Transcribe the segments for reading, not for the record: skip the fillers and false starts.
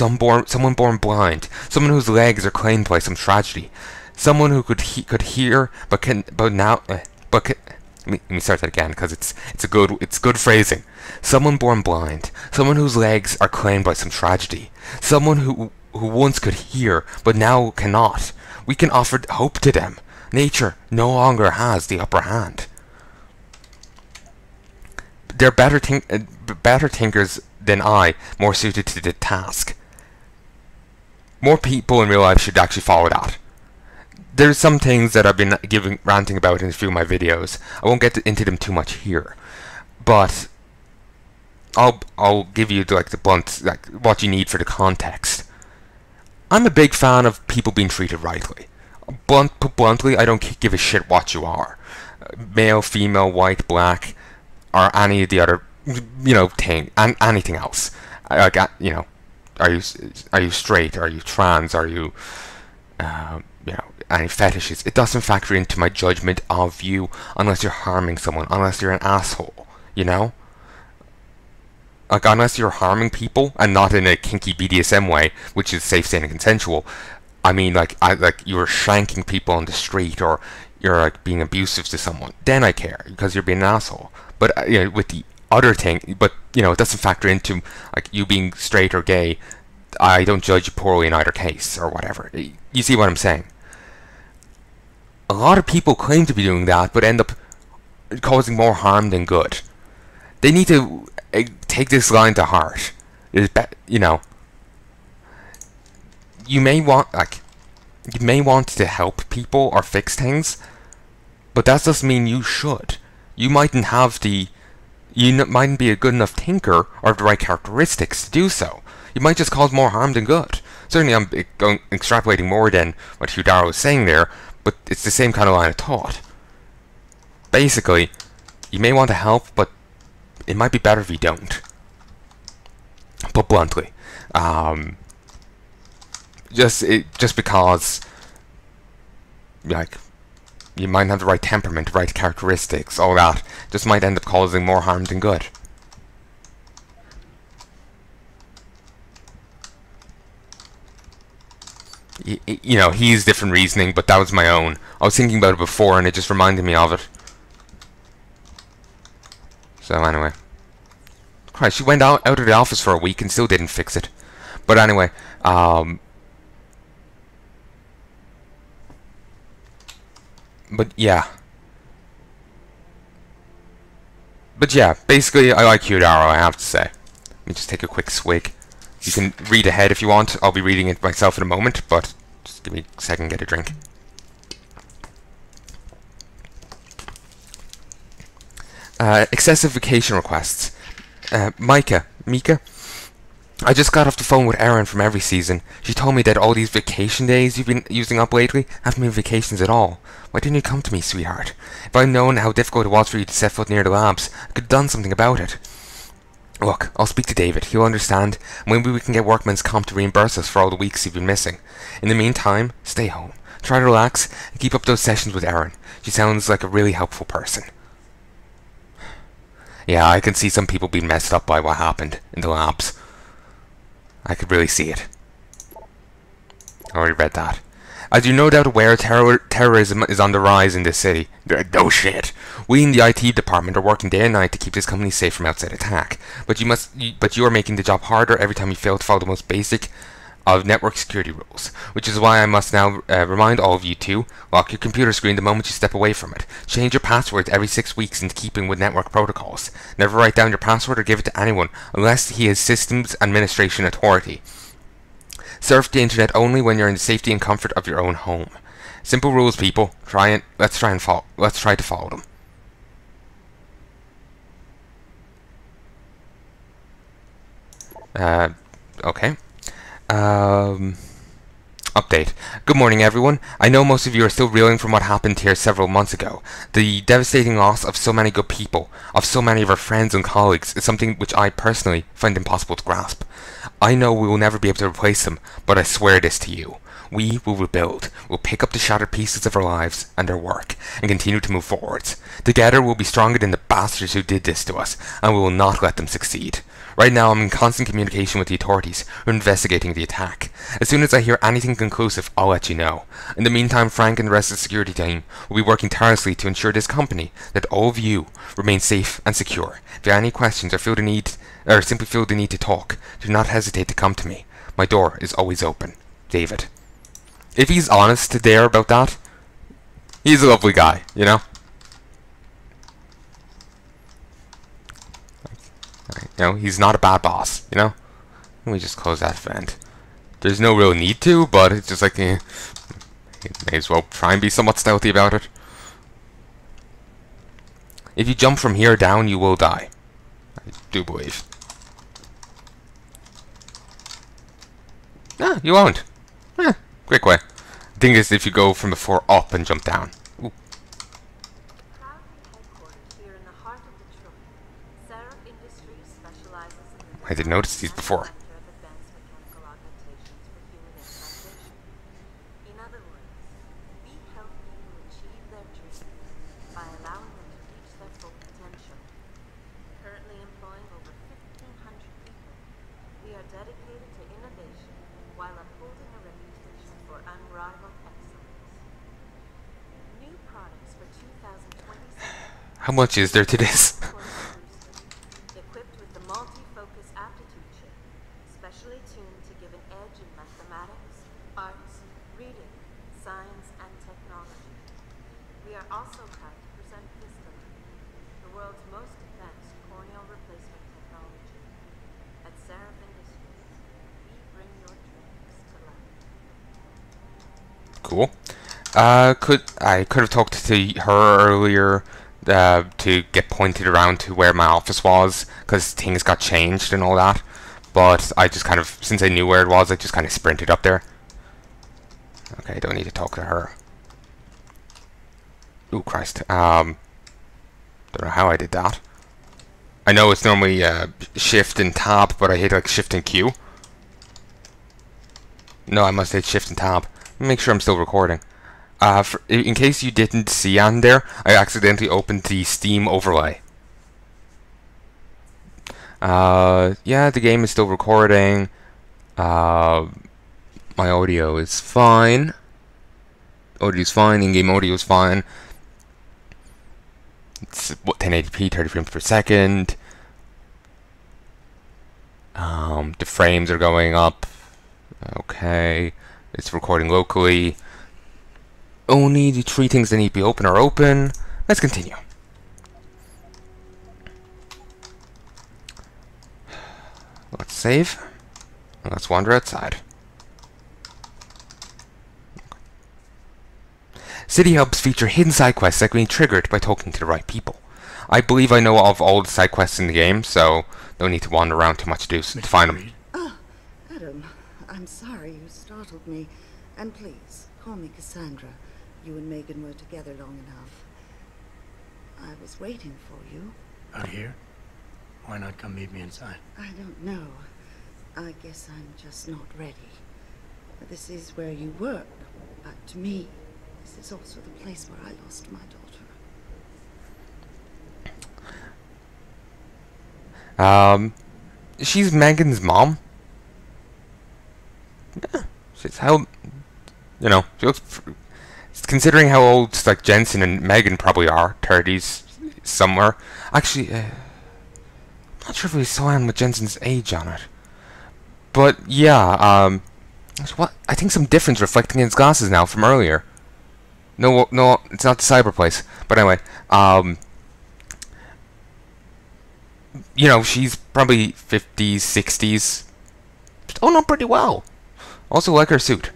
someone born blind, someone whose legs are claimed by some tragedy, someone who could hear but now. Let me start that again because it's good phrasing. Someone born blind, someone whose legs are claimed by some tragedy, someone who once could hear but now cannot. We can offer hope to them. Nature no longer has the upper hand. They're better thinkers than I, more suited to the task. More people in real life should actually follow that. There's some things that I've been ranting about in a few of my videos. I won't get into them too much here, but I'll give you like the blunt, like what you need for the context. I'm a big fan of people being treated rightly. Put bluntly, I don't give a shit what you are, male, female, white, black, or any of the other, thing, and anything else. Like, are you straight? Are you trans? Are you, any fetishes? It doesn't factor into my judgment of you unless you're harming someone, unless you're an asshole, Like, unless you're harming people, and not in a kinky BDSM way, which is safe, sane, and consensual. I mean, like you're shanking people on the street, or you're, like, being abusive to someone. Then I care, because you're being an asshole. But, with the other thing, but, it doesn't factor into, like, you being straight or gay. I don't judge you poorly in either case, or whatever. You see what I'm saying? A lot of people claim to be doing that, but end up causing more harm than good. They need to take this line to heart. You may want to help people or fix things, but that doesn't mean you should. You mightn't be a good enough thinker or have the right characteristics to do so. You might just cause more harm than good. Certainly, I'm extrapolating more than what Hudaro was saying there, but it's the same kind of line of thought. Basically, you may want to help, but it might be better if you don't. Put bluntly, just because, like, you might have the right temperament, right characteristics, all that, just might end up causing more harm than good. He's different reasoning, but that was my own. I was thinking about it before, and it just reminded me of it. So anyway, Christ, she went out of the office for a week and still didn't fix it. But anyway, but yeah, basically, I like Hudaro, I have to say. Let me just take a quick swig. You can read ahead if you want. I'll be reading it myself in a moment, but just give me a second, get a drink. Excessive vacation requests. Mika, I just got off the phone with Erin from Every Season. She told me that all these vacation days you've been using up lately haven't been vacations at all. Why didn't you come to me, sweetheart? If I'd known how difficult it was for you to set foot near the labs, I could have done something about it. Look, I'll speak to David. He'll understand, and maybe we can get workman's comp to reimburse us for all the weeks you've been missing. In the meantime, stay home. Try to relax, and keep up those sessions with Erin. She sounds like a really helpful person. Yeah, I can see some people being messed up by what happened in the labs. I could really see it. I already read that. As you're no doubt aware, terrorism is on the rise in this city. No shit. We in the IT department are working day and night to keep this company safe from outside attack. But you are making the job harder every time you fail to follow the most basic of network security rules. Which is why I must now remind all of you to lock your computer screen the moment you step away from it. Change your passwords every 6 weeks in keeping with network protocols. Never write down your password or give it to anyone unless he has systems administration authority. Surf the internet only when you're in the safety and comfort of your own home. Simple rules, people. Let's try to follow them. Okay. Update. Good morning, everyone. I know most of you are still reeling from what happened here several months ago. The devastating loss of so many good people, of so many of our friends and colleagues, is something which I personally find impossible to grasp. I know we will never be able to replace them, but I swear this to you. We will rebuild. We'll pick up the shattered pieces of our lives and our work, and continue to move forwards. Together we'll be stronger than the bastards who did this to us, and we will not let them succeed. Right now I'm in constant communication with the authorities who are investigating the attack. As soon as I hear anything conclusive, I'll let you know. In the meantime, Frank and the rest of the security team will be working tirelessly to ensure this company, that all of you, remain safe and secure. If you have any questions or simply feel the need to talk, do not hesitate to come to me. My door is always open. David. If he's honest there about that, he's a lovely guy, you know? You know, he's not a bad boss, you know? Let me just close that vent. There's no real need to, but it's just like, may as well try and be somewhat stealthy about it. If you jump from here down, you will die. I do believe. Ah, you won't. Great way. The thing is, if you go from the floor up and jump down. Ooh. I didn't notice these before. How much is there to this? Equipped with the multi-focus aptitude chip, specially tuned to give an edge in mathematics, arts, reading, science, and technology. We are also proud to present Phillip, the world's most advanced corneal replacement technology. At Seraph Industries, we bring your dreams to life. Cool. I could have talked to her earlier. To get pointed around to where my office was, because things got changed and all that. But I just kind of, since I knew where it was, I just kind of sprinted up there. Okay, I don't need to talk to her. Ooh, Christ. Don't know how I did that. I know it's normally Shift and Tab, but I hit like Shift and Q. No, I must hit Shift and Tab. Make sure I'm still recording. In case you didn't see on there, I accidentally opened the Steam overlay. Yeah, the game is still recording. My audio is fine. Audio's fine, in-game audio is fine. It's 1080p, 30 frames per second. The frames are going up. Okay. It's recording locally. Only the 3 things that need to be open are open. Let's continue. Let's save. And let's wander outside. City hubs feature hidden side quests that can be triggered by talking to the right people. I believe I know of all the side quests in the game, so don't need to wander around too much to find them. Oh, Adam, I'm sorry you startled me. And please, call me Cassandra. You and Megan were together long enough. I was waiting for you. Out here? Why not come meet me inside? I don't know. I guess I'm just not ready. This is where you work, but to me, this is also the place where I lost my daughter. She's Megan's mom. Yeah, she's how, you know, she looks. Considering how old like Jensen and Megan probably are, 30s somewhere. Actually, I'm not sure if we saw him with Jensen's age on it. But yeah, what I think some difference reflecting in his glasses now from earlier. No, it's not the cyber place. But anyway, you know, she's probably 50s, 60s. Oh, not pretty well. Also like her suit.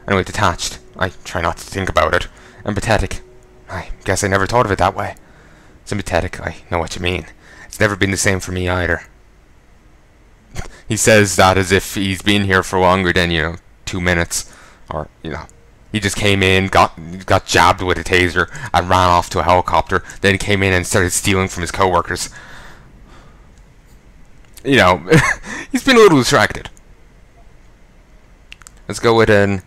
Anyway, detached. I try not to think about it. Empathetic. I guess I never thought of it that way. Sympathetic. I know what you mean. It's never been the same for me either. He says that as if he's been here for longer than, 2 minutes. Or, he just came in, got jabbed with a taser, and ran off to a helicopter. Then he came in and started stealing from his coworkers. He's been a little distracted. Let's go with an...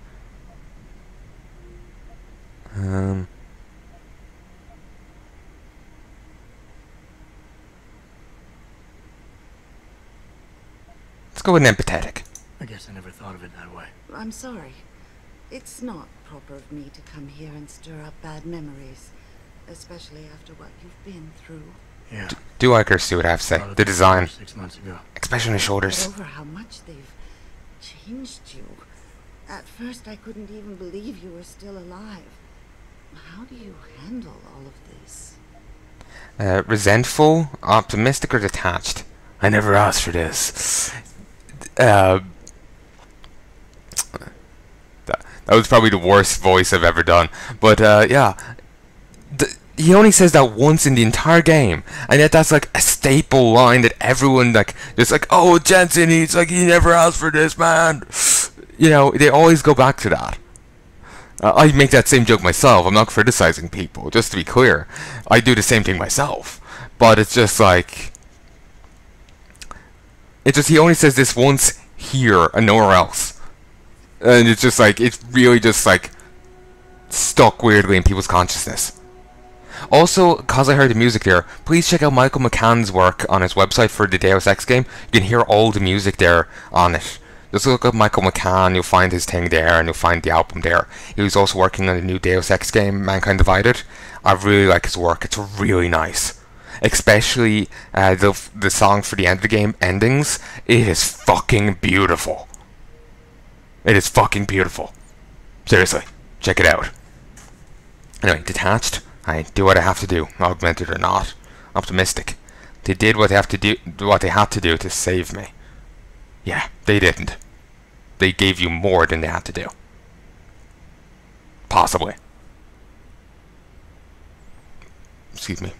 go with empathetic. I guess I never thought of it that way. I'm sorry. It's not proper of me to come here and stir up bad memories, especially after what you've been through. Yeah. Do like her, see what I have to say. The design. 6 months ago. Especially on the shoulders. Get over how much they've changed you. At first I couldn't even believe you were still alive. How do you handle all of this? Resentful, optimistic, or detached? I never asked for this. That was probably the worst voice I've ever done. But, yeah. He only says that once in the entire game. And yet that's like a staple line that everyone, like, just like, oh, Jensen, he's like, he never asked for this, man. You know, they always go back to that. I make that same joke myself. I'm not criticizing people, just to be clear. I do the same thing myself. But it's just like... It's just, he only says this once here and nowhere else. And it's just like, it's really just like stuck weirdly in people's consciousness. Also, because I heard the music there, please check out Michael McCann's work on his website for the Deus Ex game. You can hear all the music there on it. Just look up Michael McCann, you'll find his thing there, and you'll find the album there. He was also working on the new Deus Ex game, Mankind Divided. I really like his work, it's really nice. Especially the song for the end of the game, Endings. It is fucking beautiful. It is fucking beautiful. Seriously, check it out. Anyway, detached. I do what I have to do, augmented or not. Optimistic. They did what they have to do, what they had to do to save me. Yeah, they didn't. They gave you more than they had to do. Possibly. Excuse me.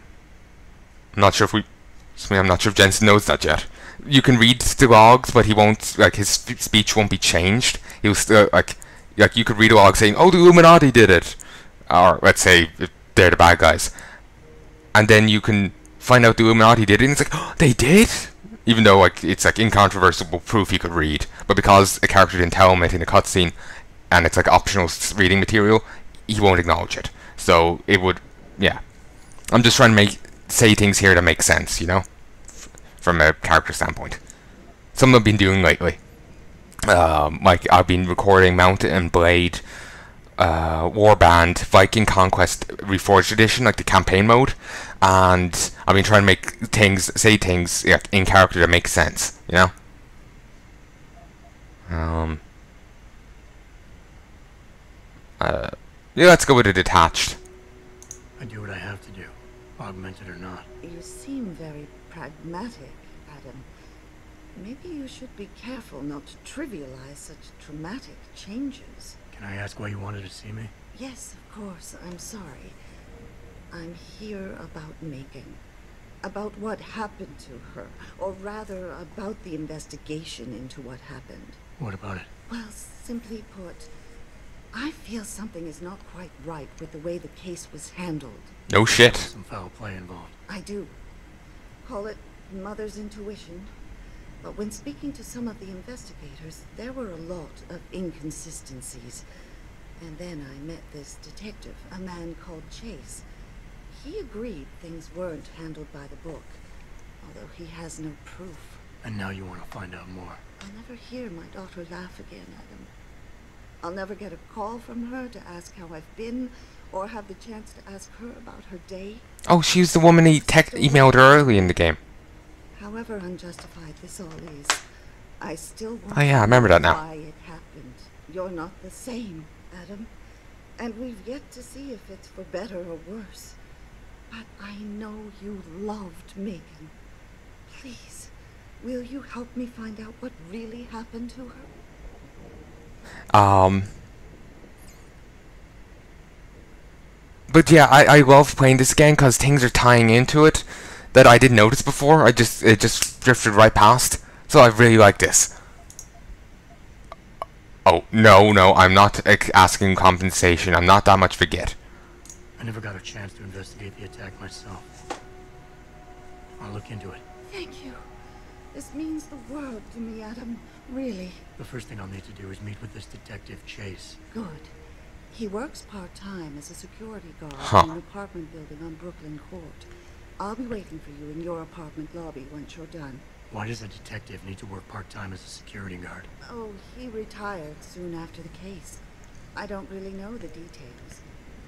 I'm not sure if Jensen knows that yet. You can read the logs, but he won't, like, his speech won't be changed. He'll still, like you could read a log saying, oh, the Illuminati did it. Or, let's say, they're the bad guys. And then you can find out the Illuminati did it, and it's like, oh, they did? Even though, like, it's, like, incontrovertible proof you could read. But because a character didn't tell him it in a cutscene, and it's, like, optional reading material, he won't acknowledge it. So, it would, yeah. I'm just trying to say things here that make sense, you know? From a character standpoint. Something I've been doing lately. Like, I've been recording Mountain and Blade, Warband, Viking Conquest Reforged Edition, like the campaign mode, and I've been trying to say things yeah, in character that make sense, you know? Yeah, let's go with a detached. I do what I have to do, augmented or not. You seem very pragmatic, Adam. Maybe you should be careful not to trivialize such traumatic changes. Can I ask why you wanted to see me? Yes, of course. I'm sorry. I'm here about Megan. About what happened to her. Or rather, about the investigation into what happened. What about it? Well, simply put, I feel something is not quite right with the way the case was handled. No shit. Some foul play involved. I do. Call it mother's intuition. But when speaking to some of the investigators, there were a lot of inconsistencies. And then I met this detective, a man called Chase. He agreed things weren't handled by the book, although he has no proof. And now you want to find out more. I'll never hear my daughter laugh again, Adam. I'll never get a call from her to ask how I've been, or have the chance to ask her about her day. Oh, she's the woman he emailed her early in the game. However unjustified this all is, I still want Oh yeah, I remember that now. why it happened. You're not the same, Adam. And we've yet to see if it's for better or worse. But I know you loved Megan. Please, will you help me find out what really happened to her? But yeah, I love playing this again because things are tying into it that I didn't notice before. It just drifted right past. So I really like this. Oh, no, I'm not asking compensation. I'm not that much of a git. I never got a chance to investigate the attack myself. I'll look into it. Thank you. This means the world to me, Adam. Really. The first thing I'll need to do is meet with this detective, Chase. Good. He works part-time as a security guard in an apartment building on Brooklyn Court. I'll be waiting for you in your apartment lobby once you're done. Why does a detective need to work part-time as a security guard? Oh, he retired soon after the case. I don't really know the details.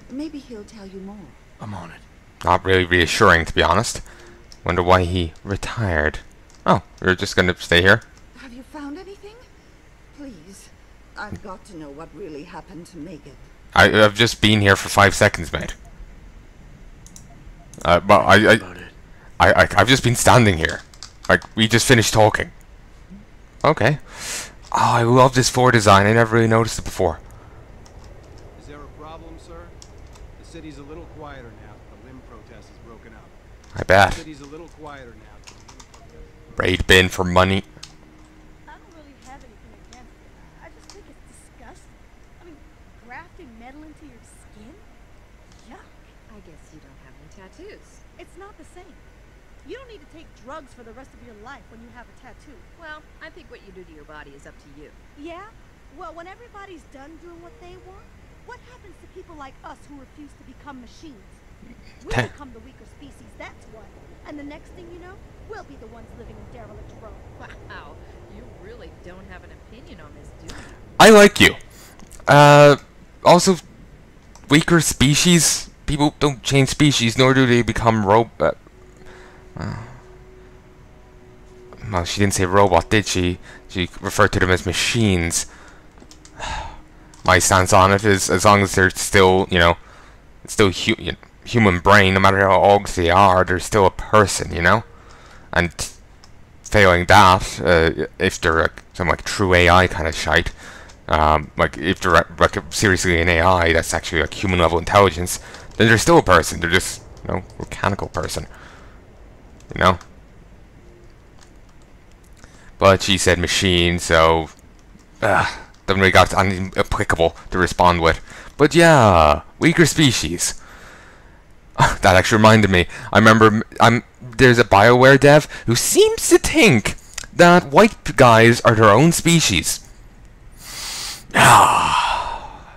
Maybe he'll tell you more. I'm on it. Not really reassuring, to be honest. Wonder why he retired. Oh, you're just gonna stay here? Have you found anything? Please. I've got to know what really happened to Megan. I've just been here for 5 seconds, mate. But About it. I've just been standing here. Like, we just finished talking. Okay. Oh, I love this floor design. I never really noticed it before. Is there a problem, sir? The city's a little quieter now that the limb protest has broken up. I bet. The city's a little quieter now that the limb protest... Raid bin for money. I don't really have anything against it. I just think it's disgusting. I mean, grafting metal into your skin? Yuck. I guess you don't have any tattoos. It's not the same. You don't need to take drugs for the rest of your life when you have a tattoo. Well, I think what you do to your body is up to you. Yeah? Well, when everybody's done doing what they want, what happens to people like us who refuse to become machines? We become the weaker species, that's what. And the next thing you know, we'll be the ones living in derelict Rome. Wow, you really don't have an opinion on this, do you? I like you. Also, weaker species. People don't change species, nor do they become well, she didn't say robot, did she? She referred to them as machines. My stance on it is, as long as they're still, you know, still human brain, no matter how ugly they are, they're still a person, you know? And failing that, if they're some like true AI kind of shite, like if they're like seriously an AI that's actually like human level intelligence, then they're still a person. They're just, you know, mechanical person, you know. But she said machine, so doesn't really got anything applicable to respond with. But yeah, weaker species. That actually reminded me. I remember there's a BioWare dev who seems to think that white guys are their own species. Ah,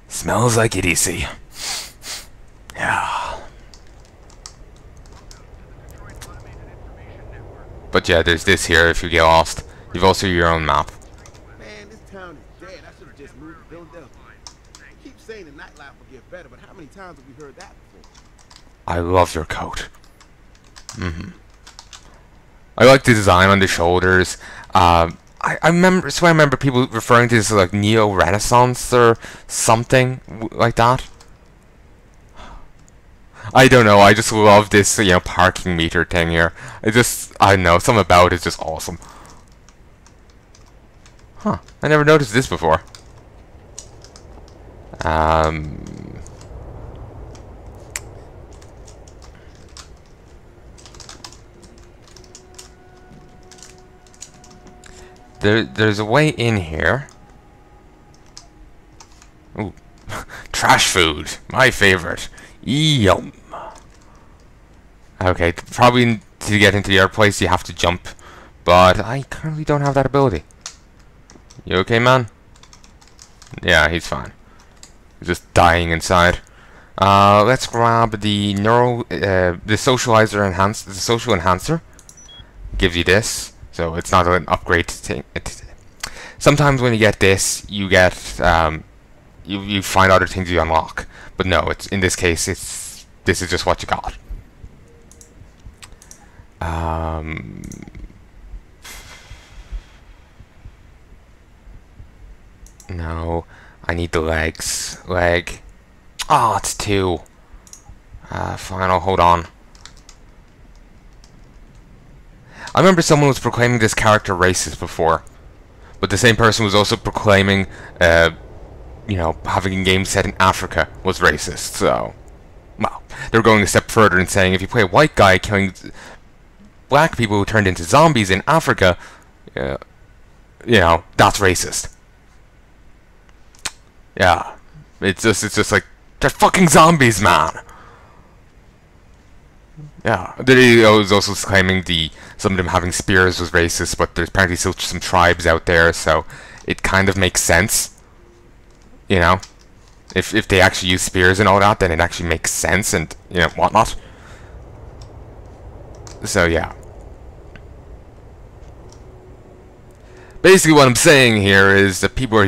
smells like idiocy. Yeah. But yeah, there's this here if you get lost. You've also your own map. Man, this town is dead. I should have just moved to Philadelphia. You keep saying the nightlife will get better, but how many times have we heard that before? I love your coat. I like the design on the shoulders. I remember people referring to this as like neo-Renaissance or something like that. I don't know, I just love this, you know, parking meter thing here. I don't know, something about it is just awesome. Huh, I never noticed this before. There's a way in here. Ooh, trash food, my favorite. Yum. Okay, probably to get into the other place you have to jump, but I currently don't have that ability. You okay, man? Yeah, he's fine. He's just dying inside. Let's grab the the social enhancer. Gives you this, so it's not an upgrade thing. Sometimes when you get this, you get you find other things you unlock. But no, it's in this case, this is just what you got. No, I need the legs. Leg. Oh, it's 2. Fine, I'll hold on. I remember someone was proclaiming this character racist before, but the same person was also proclaiming, you know, having a game set in Africa was racist, so... Well, they're going a step further and saying if you play a white guy killing black people who turned into zombies in Africa, you know, that's racist. Yeah. It's just like, they're fucking zombies, man! Yeah. He was also claiming some of them having spears was racist, but there's apparently still some tribes out there, so it kind of makes sense. You know, if they actually use spears and all that, then it actually makes sense and, you know, whatnot. So yeah. Basically what I'm saying here is that people are